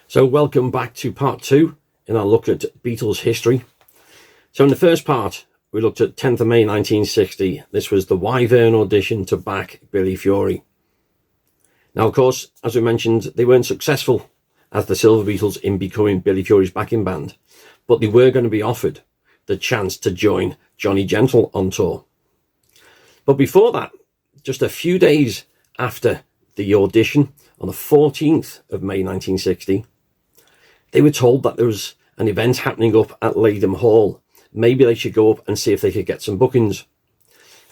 So welcome back to part 2 in our look at Beatles history. So in the first part, we looked at 10th of May 1960. This was the Wyvern audition to back Billy Fury. Now, of course, as we mentioned, they weren't successful as the Silver Beatles in becoming Billy Fury's backing band, but they were going to be offered the chance to join Johnny Gentle on tour. But before that, just a few days after the audition, on the 14th of May 1960, they were told that there was an event happening up at Lathom Hall. Maybe they should go up and see if they could get some bookings.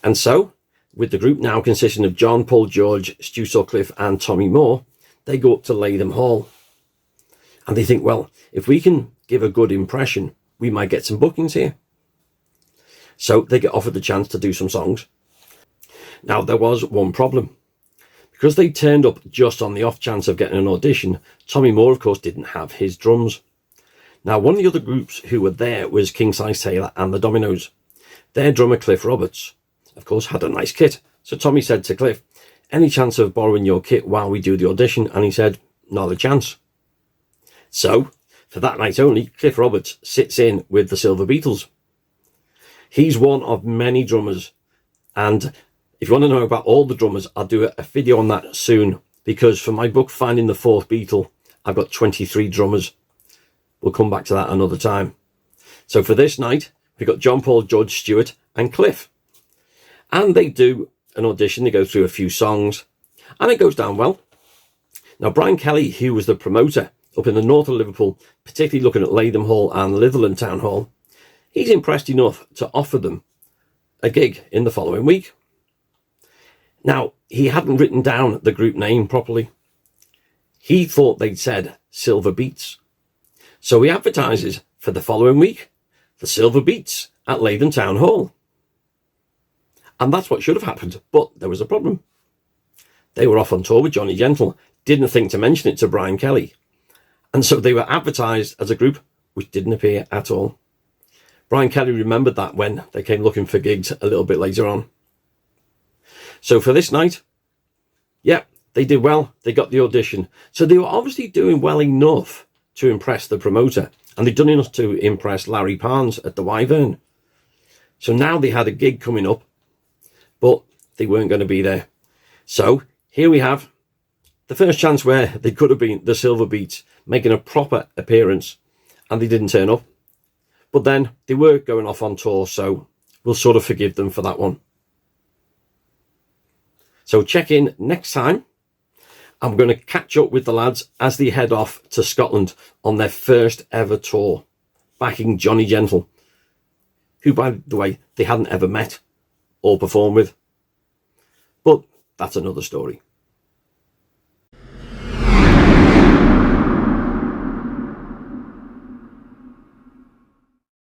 And so, with the group now consisting of John, Paul, George, Stuart Sutcliffe and Tommy Moore, they go up to Lathom Hall. And they think, well, if we can give a good impression, we might get some bookings here. So they get offered the chance to do some songs. Now, there was one problem. Because they turned up just on the off chance of getting an audition, Tommy Moore, of course, didn't have his drums. Now, one of the other groups who were there was Kingsize Taylor and the Dominoes. Their drummer, Cliff Roberts, of course, had a nice kit. So Tommy said to Cliff, any chance of borrowing your kit while we do the audition? And he said, not a chance. So, for that night only, Cliff Roberts sits in with the Silver Beatles. He's one of many drummers, and if you want to know about all the drummers, I'll do a video on that soon, because for my book, Finding the Fourth Beatle, I've got 23 drummers. We'll come back to that another time. So for this night, we've got John, Paul, George, Stuart and Cliff. And they do an audition, they go through a few songs, and it goes down well. Now, Brian Kelly, who was the promoter up in the north of Liverpool, particularly looking at Lathom Hall and Litherland Town Hall, he's impressed enough to offer them a gig in the following week. Now, he hadn't written down the group name properly. He thought they'd said Silver Beats. So he advertises for the following week, the Silver Beats at Lathom Town Hall. And that's what should have happened, but there was a problem. They were off on tour with Johnny Gentle, didn't think to mention it to Brian Kelly. And so they were advertised as a group which didn't appear at all. Brian Kelly remembered that when they came looking for gigs a little bit later on. So for this night, yeah, they did well. They got the audition. So they were obviously doing well enough to impress the promoter. And they'd done enough to impress Larry Parnes at the Wyvern. So now they had a gig coming up, but they weren't going to be there. So here we have the first chance where they could have been the Silver Beats making a proper appearance, and they didn't turn up. But then they were going off on tour, so we'll sort of forgive them for that one. So check in next time. I'm going to catch up with the lads as they head off to Scotland on their first ever tour, backing Johnny Gentle, who, by the way, they hadn't ever met or performed with. But that's another story.